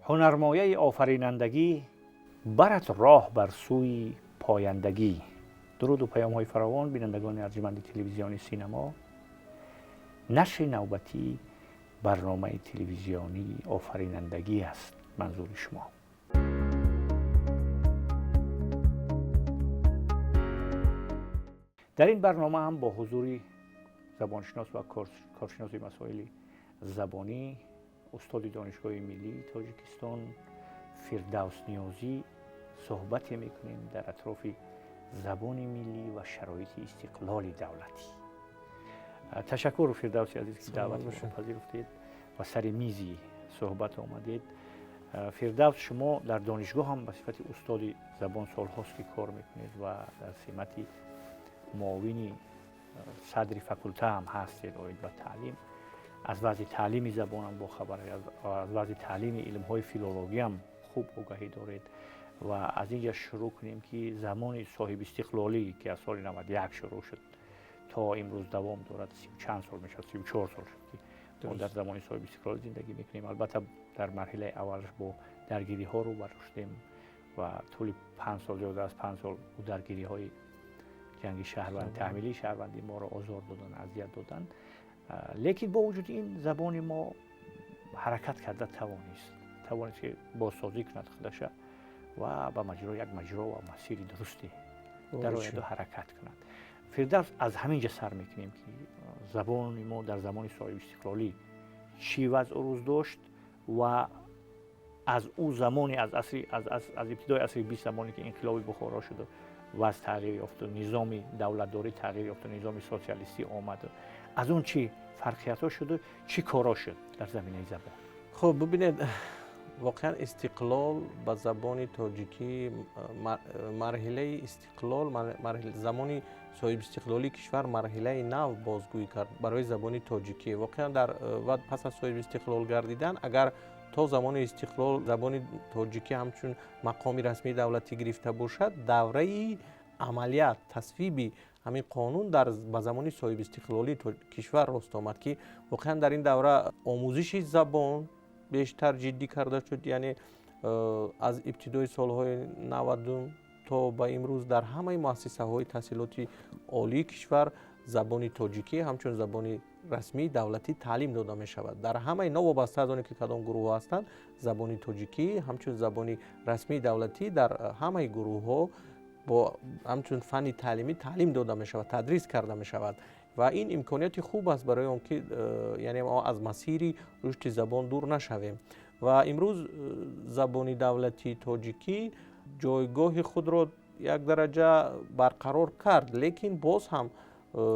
هنرمایه آفرینندگی برد راه بر سوی پایندگی. درود و پیام های فراوان بینندگان ارجمند تلویزیونی سینما. نشر نوبتی برنامه تلویزیونی آفرینندگی است منظور شما. در این برنامه هم با حضور زبانشناس و کارشناس مسائل زبانی استاد دانشگاه ملی تاجیکستان فردوس نیازی صحبت میکنیم در اطراف زبان ملی و شرایط استقلال دولتی. تشکر فردوسی عزیز که دعوت ما پذیرفتید و سر میزی صحبت آمدید. فردوس، شما در دانشگاه هم به صفت استاد زبان سالهاست که کار میکنید و در سمت معاون صدر فاکولته هم هستید آید به تعلیم. از وضع تعلیم زبان هم با خبر، از وضع تعلیم علم های فیلولوژی هم خوب آگاهی دارید و از اینجا شروع کنیم که زمان صاحب استقلالی که از سال 91 شروع شد تا امروز دوام دارد، چند سال میشه، 34 سال شد که ما در زمان صاحب استقلال زندگی میکنیم. البته در مرحله اولش با درگیری ها رو برشتیم و طول 5 سال زیاده از 5 سال درگیری های جنگ شهروند تحمیلی شهروندی ما رو آزار دادن، اذیت دادن. لیکن با وجود این زبان ما حرکت کرده توانست که بازسازی کند خودش و به یک مجرا و مسیر درستی در آینده حرکت کند. فردوس، از همینجا سر میکنیم که زبان ما در زمان صاحب استقلالی چی وضع روز داشت و از او زمانی از ابتدای عصر 20 زمانی که انقلاب بخارا شد و از تغییر یافت، نظام دولتداری تغییر یافت، نظام سوسیالیستی آمد، از اون چی فرقیت‌ها شده، چی کارا شد در زمینه زبان. خب ببینید، واقعا استقلال به زبان تاجیکی مرحله استقلال، مرحله زمانی صاحب استقلالی کشور مرحله نو بازگویی کرد برای زبان تاجیکی. واقعا در پس از صاحب استقلال گردیدن، اگر تا زمان استقلال زبان تاجیکی همچون مقام رسمی دولتی گرفته باشد، دوره عملیات تصویب همین قانون در زمان صاحب استقلالی کشور راست آمد که واقعا در این دوره آموزش زبان بیشتر جدی کرده شد. یعنی از ابتدای سالهای 90 تا به امروز در همه مؤسسه های تحصیلاتی عالی کشور زبان تاجیکی همچون زبان رسمی دولتی تعلیم داده می شود. در همه نوابسته از آنی که کدام گروه هستند، زبان تاجیکی همچون زبان رسمی دولتی در همه گروه ها با همچون فنی تعلیمی تعلیم داده می شود، تدریس کرده می شود و این امکانیت خوب است برای اون که یعنی ما از مسیری رشد زبان دور نشویم. و امروز زبان دولتی تاجیکی جایگاه خود را یک درجه برقرار کرد، لیکن باز هم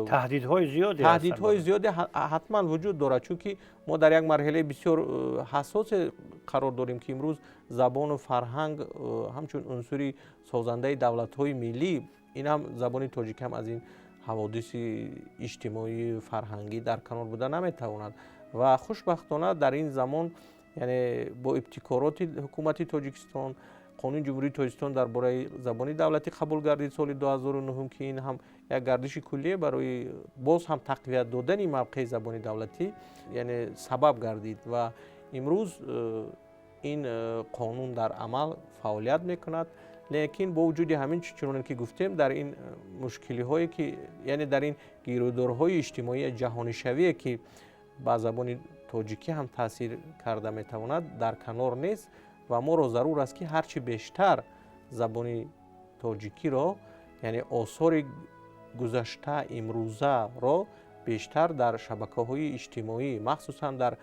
تهدیدهای زیادی حتما وجود دارد، چون که ما در یک مرحله بسیار حساس قرار داریم که امروز زبان و فرهنگ همچون عنصری سازنده دولت‌های ملی، این هم زبان تاجیک هم از این حوادث اجتماعی فرهنگی در کنار بودن نمیتواند. و خوشبختانه در این زمان یعنی با ابتکارات حکومت تاجیکستان، قانون جمهوری تاجیکستان درباره زبان دولتی قبول گردید سال 2009 که این هم یک گردش کلیه برای باز هم تقویت دادن موقع زبان دولتی یعنی سبب گردید و امروز این قانون در عمل فعالیت میکند. لیکن با وجود همین چنانکه که گفتیم، در این مشکلی هایی که یعنی در این گیرودارهای اجتماعی جهانی شویه که با زبان تاجیکی هم تاثیر کرده میتواند در کنار نیست و ما را ضرور است که هرچی بیشتر زبان تاجیکی را یعنی آثار گذشته امروزه را بیشتر در شبکه‌های اجتماعی مخصوصا در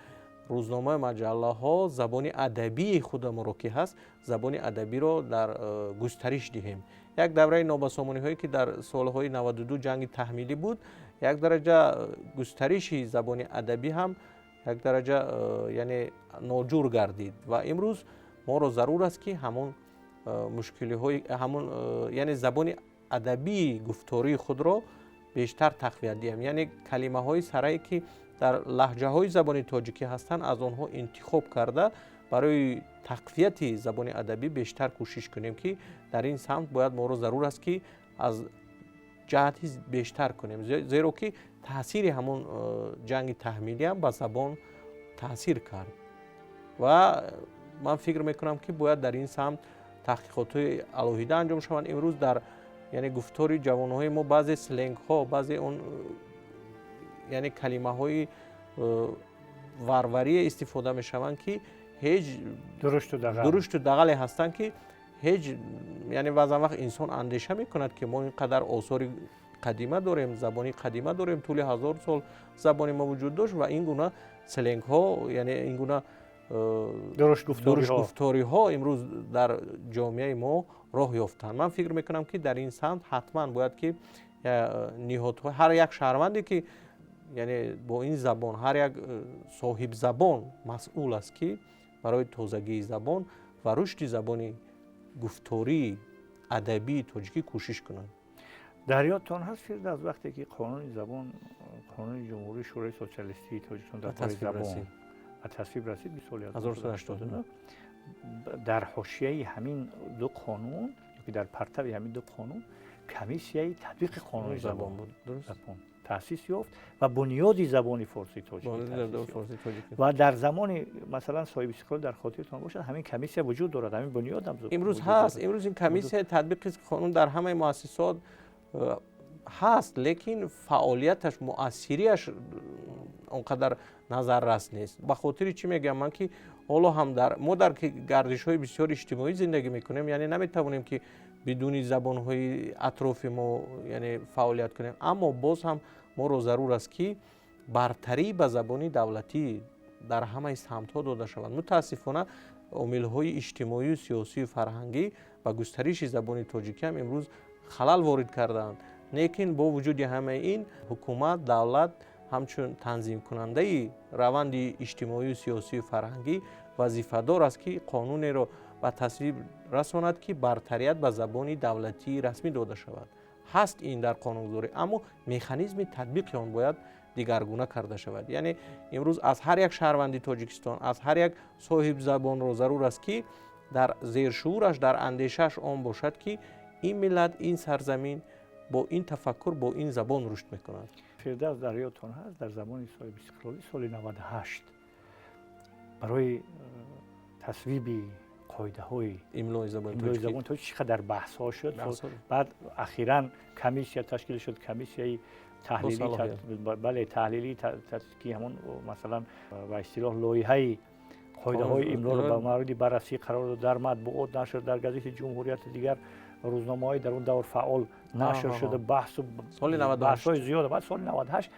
روزنامه مجله ها زبان ادبی خود ما را که هست زبان ادبی را در گسترش دهیم. یک دوره نابسامانی هایی که در سالهای 92 جنگ تحمیلی بود، یک درجه گسترش زبان ادبی هم یک درجه یعنی ناجور گردید و امروز ما را ضرور است که همون مشکلی های یعنی زبان ادبی گفتاری خود را بیشتر تقویت دهیم. یعنی کلمه های سرایی که در لهجه های زبان تاجیکی هستند از آنها انتخاب کرده برای تقویت زبان ادبی بیشتر کوشش کنیم که در این سمت باید ما را ضرور است که از جهتی بیشتر کنیم، زیرا که تاثیر همون جنگ تحمیلی هم به زبان تاثیر کرد و من فکر میکنم که باید در این سمت تحقیقات الوهیده انجام شوند. امروز در یعنی گفتاری جوانهای ما بعضی سلنگ ها، بعضی اون یعنی کلمه های وروری استفاده میشوند که هیچ درشت و دغل هستند که هیچ یعنی بعضا وقت انسان اندیشه میکند که ما اینقدر آثار قدیمه داریم، زبانی قدیمه داریم، طول 1000 سال زبان ما وجود داشت و این گونه سلنگ ها یعنی این گونه درشت گفتاری ها امروز در جامعه ما راه یافتند. من فکر میکنم که در این سمت حتما باید که نهادها، هر یک شهروندی که یعنی با این زبان، هر یک صاحب زبان مسئول است که برای تازگی زبان و رشد زبانی گفتاری ادبی تاجیکی کوشش کنند. در یادتان هست فرد از وقتی که قانون زبان، قانون جمهوری شورای سوسیالیستی تاجیکستان در زبان و تصویب رسید 1989 در حاشیه همین دو قانون که در پرتو همین دو قانون کمیسیه تطبیق قانون زبان بود تأسیس یافت و بنیادی زبان فارسی تاجیکی و در زمان مثلا صاحب استقلال در خاطرتان باشد همین کمیسیه وجود دارد، همین بنیاد هم امروز هست. امروز این کمیسیه تطبیق قانون در همه مؤسسات هست، لیکن فعالیتش مؤثریش اونقدر نظر رس نیست. به خاطر چی میگم من که حالا هم ما در گردش های بسیار اجتماعی زندگی میکنیم، یعنی نمیتوانیم که بدون زبان های اطراف ما یعنی فعالیت کنیم، اما باز هم ما رو ضرور است که برتری به زبانی دولتی در همه سمت ها داده شود. متاسفانه عامل های اجتماعی و سیاسی و فرهنگی و گسترش زبان تاجیکی هم امروز خلل وارد کردند. لیکن با وجود همه این حکومت، دولت همچون تنظیم کننده روند اجتماعی و سیاسی و فرهنگی وظیفه دار است که قانون را به تصویب رساند که برتریت به زبان دولتی رسمی داده شود. هست این در قانونگذاری، اما مکانیزم تطبیق آن باید دیگرگونه کرده شود. یعنی امروز از هر یک شهروندی تاجیکستان، از هر یک صاحب زبان را ضرور است که در زیر شعورش، در اندیشش آن باشد که این ملت، این سرزمین با این تفکر، با این زبان رشد میکند. فردوس در یادتان هست در زمان صاحب استقلالی سال 98 برای تصویب قاعده های املای زبان تاجیکی چقدر بحث ها شد. بعد اخیراً کمیسیه تشکیل شد، کمیسیه تحلیلی که همون مثلا به اصطلاح لایحه قاعده های املا را به مورد بررسی قرار داد، در مطبوعات نشر، در گزیده جمهوریت دیگر روزنامه‌های در اون دور فعال نشر شده. بحث های زیاد. بعد سال 98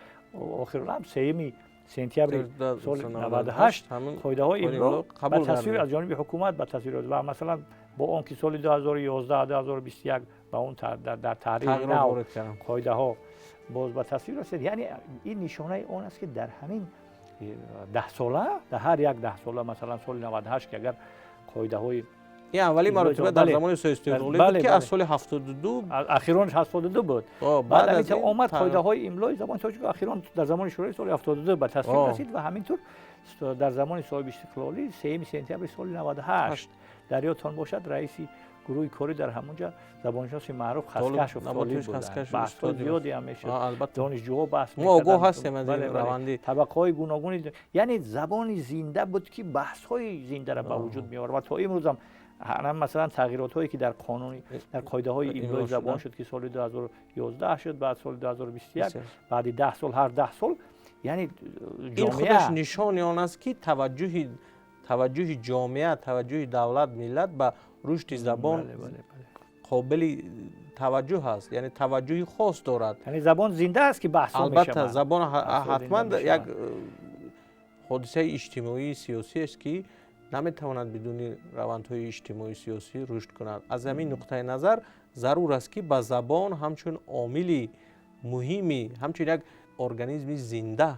اخیراً هم 3 سپتامبر سال 98 قاعده های املا به تصویب از جانب حکومت به تصویب و مثلا با آنکه سال 2011 2021 با اون در تحریر نو قاعده ها باز به تصویب رسید. یعنی این نشانه اون است که در همین 10 ساله، در هر یک 10 ساله مثلا سال 98 که اگر قاعده های این اولی مرتبه در زمان صاحب استقلالی بود که از سال 72 اخیراً 72 بود. بعد از این اومد قاعده های املای زبان تاجیک اخیراً در زمان شورای سال 72 به تصویب رسید و همینطور در زمان صاحب استقلالی 3 سپتامبر سال 98 در یادتان باشد رئیس گروه کاری در همونجا زبانشناس معروف خسکش افتاده بود. بحث زیادی هم میشد. دانشجوها بحث می‌کردن. ما آگاه هستیم از این روندی. طبقه‌های گوناگونی، یعنی زبان زنده بود که بحث‌های زنده را به وجود می‌آورد و تا امروز هم مثلا تغییرات هایی که در قانون در قاعده های املای زبان شد که سال 2011 شد، بعد سال 2021 بعد 10 سال، هر 10 سال، یعنی این خودش نشان آن است که توجه جامعه، توجه دولت، ملت به رشد زبان قابل توجه است، یعنی توجهی خاص دارد. یعنی زبان زنده است که بحث میشه. البته زبان حتما یک حادثه اجتماعی سیاسی است که نمیتواند بدون روندهای اجتماعی سیاسی رشد کند. از همین نقطه نظر ضرور است که به زبان همچون عامل مهمی، همچون یک ارگانیسم زنده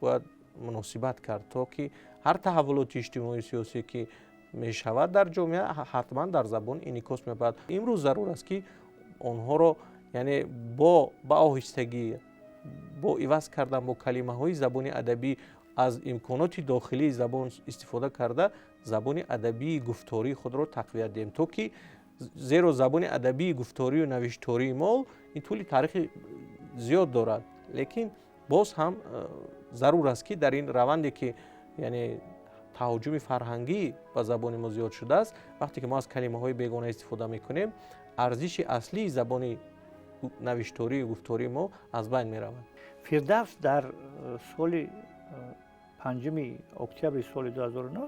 باید مناسبت کرد تا که هر تحولات اجتماعی سیاسی که می شود در جامعه حتما در زبان انعکاس می‌یابد. امروز ضرور است که آنها را یعنی با آهستگی، با عوض کردن با کلمه‌های زبان ادبی از امکانات داخلی زبان استفاده کرده زبان ادبی گفتاری خود را تقویت دهیم تا که زیرا زبان ادبی گفتاری و نوشتاری ما این طول تاریخ زیاد دارد، لیکن باز هم ضرور است که در این روندی که یعنی تهاجم فرهنگی به زبان ما زیاد شده است. وقتی که ما از کلمه‌های بیگانه استفاده می‌کنیم، ارزش اصلی زبان نوشتاری و گفتاری ما از بین می‌رود. فردوس در سال 5 اکتبر سال 2009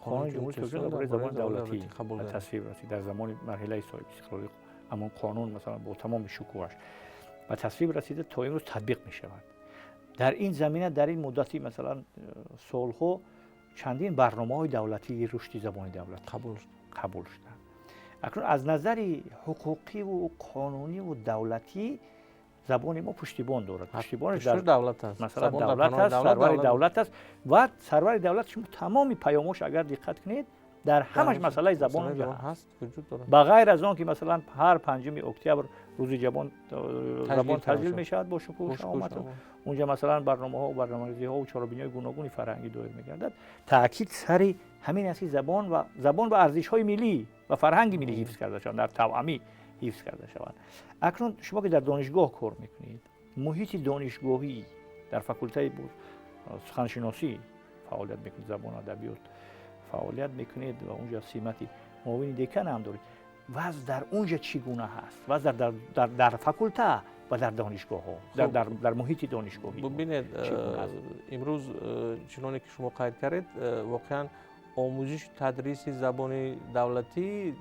قانون جمهوری ترکیه درباره زبان دولتی به تصویب رسید. در زمان مرحله صاحب استقلالی اما قانون مثلا با تمام شکوهش به تصویب رسیده تا امروز تطبیق می شود. در این زمینه در این مدتی مثلا سالها چندین برنامه‌های دولتی رشد زبان دولت قبول شد. اکنون از نظر حقوقی و قانونی و دولتی زبان ما پشتیبان دارد. پشتیبانش در دولت است. مثلا دولت است، سرور دولت است و سرور دولت شما تمام پیامش اگر دقت کنید در همش مسئله زبان اونجا هست وجود دارد. بغیر از آن که مثلا هر 5 اکتبر روز زبان تسجیل می شود با شکوه شامت، اونجا مثلا برنامه‌ها و برنامه‌ریزی‌ها و چاره‌بینی‌های گوناگونی فرهنگی دایر می‌گردد. تاکید سر همین است که زبان و ارزش‌های ملی و فرهنگ ملی حفظ کرده شود، در توأمی حفظ کرده شود. اکنون شما که در دانشگاه کار می‌کنید، محیط دانشگاهی در فاکولته سخنشناسی فعالیت می‌کنید، زبان و ادبیات فعالیت می‌کنید و اونجا سمتی معاون دکان هم دارید. وضع در اونجا چگونه هست؟ وضع در فاکولته و در دانشگاه‌ها، در محیط دانشگاهی. ببینید امروز چنانه که شما قید کردید، واقعا آموزش تدریس زبان دولتی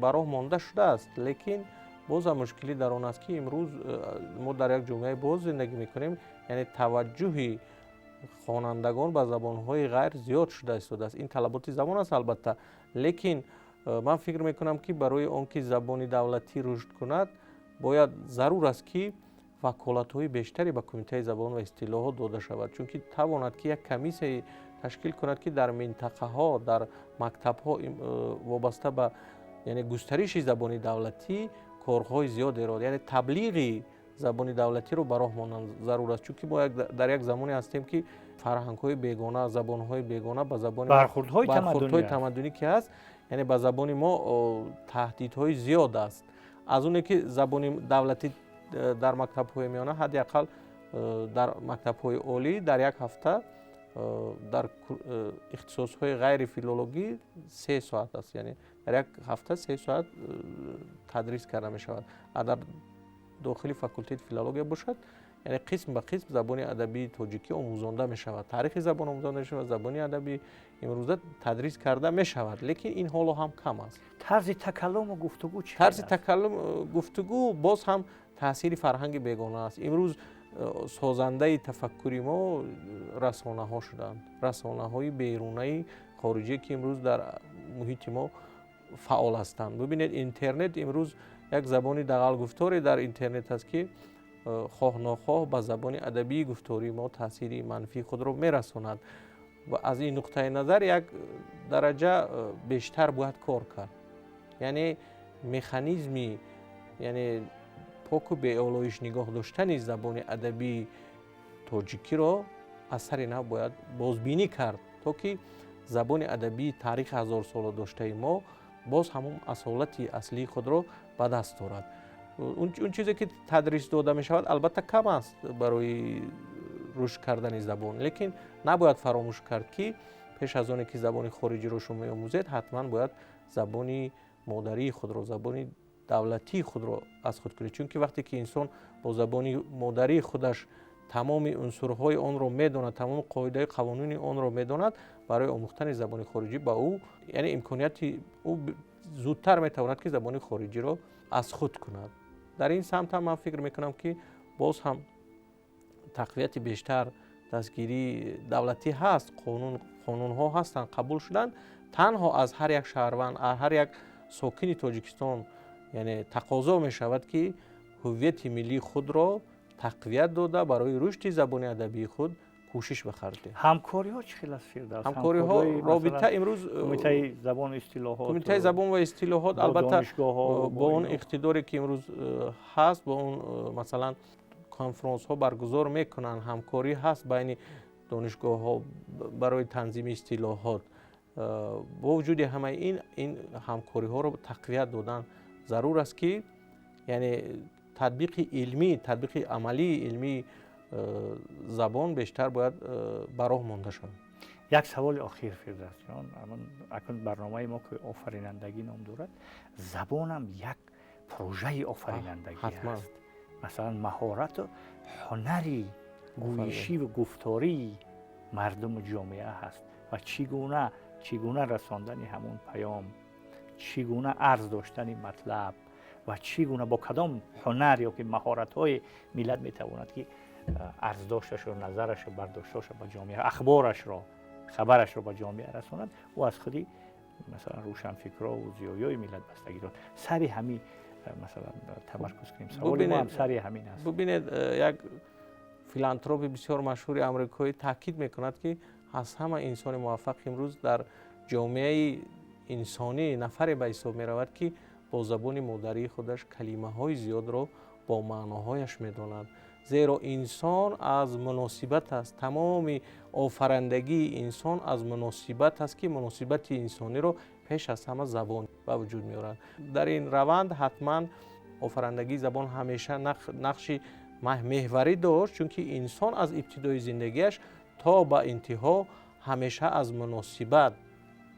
براه مانده شده است، لیکن باز هم مشکلی در آن است که امروز ما در یک جامعه باز زندگی می‌کنیم، یعنی توجه خوانندگان به زبان‌های غیر زیاد شده است. این طلبات زبان است البته، لیکن من فکر میکنم که برای آنکه زبان دولتی رشد کند باید ضرور است که وکالت‌های بیشتری به کمیته زبان و اصطلاحات داده شود، چون که تواند که یک کمیسه تشکیل کند که در منطقه‌ها، در مکتب‌ها وابسته به یعنی گسترش زبان دولتی کارهای زیادی را، یعنی تبلیغ زبان دولتی رو براه ماندن ضرور است، چون که ما در یک زمانی هستیم که فرهنگ‌های بیگانه، زبان‌های بیگانه به زبان برخوردهای تمدنی که هست، یعنی به زبان ما تهدیدهای زیاد است. از اونه که زبان دولتی در مکتب‌های میانه حداقل در مکتب‌های عالی در یک هفته در اختصاص‌های غیر فیلولوژی 3 ساعت است، یعنی در یک هفته 3 ساعت تدریس کرده می شود. در داخل فاکولته فیلولوژی باشد، یعنی قسم به قسم زبان ادبی تاجیکی آموزانده می شود، تاریخ زبان آموزانده می شود، زبان ادبی امروزه تدریس کرده می شود، لیکن این حالا هم کم است. طرز تکلم و گفتگو چی؟ طرز تکلم گفتگو باز هم تاثیر فرهنگ بیگانه است. امروز سازنده تفکری ما رسانه ها شدند، رسانه های بیرونی خارجی که امروز در محیط ما فعال هستند. ببینید اینترنت امروز یک زبانی دغل گفتاری در اینترنت است که خواه ناخواه به زبان ادبی گفتاری ما تاثیر منفی خود را میرساند و از این نقطه نظر یک درجه بیشتر باید کار کرد. یعنی مکانیزمی، یعنی پاک و بی‌آلایش نگاه داشتن زبان ادبی تاجیکی را از سر نو باید بازبینی کرد تا که زبان ادبی تاریخ 1000 ساله داشته ما باز همون اصالت اصلی خود را به دست دارد. اون چیزی که تدریس داده می شود البته کم است برای رشد کردن زبان، لیکن نباید فراموش کرد که پیش از آن که زبان خارجی رو شما می‌آموزید حتما باید زبان مادری خود را، زبان دولتی خود را از خود کنید، چون که وقتی که انسان با زبان مادری خودش تمام عنصرهای آن را می‌داند، تمام قاعده قوانین آن را می‌داند، برای آموختن زبان خارجی با او یعنی امکانیت او زودتر می‌تواند که زبان خارجی را از خود کند. در این سمت هم من فکر میکنم که باز هم تقویت بیشتر دستگیری دولتی هست، قانون ها هستند قبول شدن، تنها از هر یک شهروند، هر یک ساکن تاجیکستان یعنی تقاضا می شود که هویت ملی خود را تقویت داده برای رشد زبان ادبی خود کوشش بخورده. همکاری ها چه خیلی است فردوس؟ همکاری ها رابطه امروز کمیته زبان و اصطلاحات، کمیته زبان و اصطلاحات البته با اون اقتداری که امروز هست، با اون مثلا کنفرانس ها برگزار میکنن، همکاری هست بین دانشگاه ها برای تنظیم اصطلاحات. با وجود همه این همکاری ها رو تقویت دادن ضرور است که یعنی تطبیق علمی، تطبیق عملی علمی زبان بیشتر باید براه مانده شود. یک سوال آخر فردوس جان، اکنون برنامه ما که آفرینندگی نام دارد، زبان هم یک پروژه آفرینندگی است. مثلا مهارت و هنری گویشی و گفتاری مردم جامعه هست و چگونه رساندن همون پیام، چگونه عرض داشتن مطلب و چگونه با کدام هنر یا که مهارت های ملت میتواند که عرض داشتش و نظرش و برداشتش به جامعه، خبرش را به جامعه رساند و از خودی مثلا روشنفکرا و زیایای ملت بستگی دارد. سر همین مثلا تمرکز کنیم. سوال ما هم سر همین است. ببینید یک فیلانتروپ بسیار مشهور آمریکایی تاکید میکند که از همه انسان موفق امروز در جامعه انسانی نفر به حساب میرود که با زبان مادری خودش کلمه های زیاد را با معناهایش میداند. زیرا انسان از مناسبت است، تمام آفرندگی انسان از مناسبت است که مناسبت انسانی را پیش از همه زبان به وجود میارد. در این روند حتما آفرندگی زبان همیشه نقش محوری داشت، چون که انسان از ابتدای زندگیش تا به انتها همیشه از مناسبت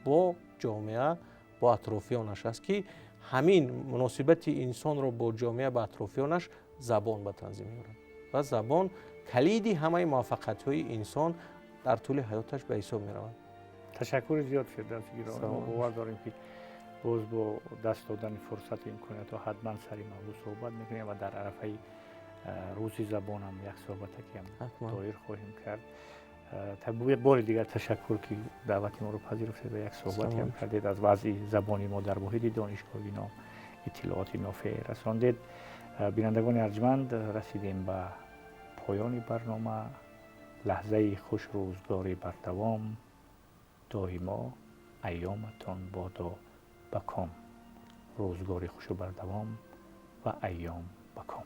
با جامعه با اطرافیانش است که همین مناسبت انسان را با جامعه با اطرافیانش زبان به تنظیم میارد و زبان کلیدی همه موفقیت های انسان در طول حیاتش به حساب می رود. تشکر زیاد فردوس گرامی. ما باور داریم که باز با دست دادن فرصت امکانیت ها حتما سر موضوع صحبت میکنیم و در عرفه روز زبان هم یک صحبت که هم دایر خواهیم کرد. بار دیگر تشکر که دعوت ما رو پذیرفتید و یک صحبت هم کردید از وضع زبانی ما در محیط دانشگاهی نام اطلاعات نافع رساندید. بینندگان ارجمند، رسیدیم به پایان برنامه. لحظه خوش روزگاری بر دوام، دائما ایامتان بادا بکام. روزگاری خوش بر دوام و ایام بکام.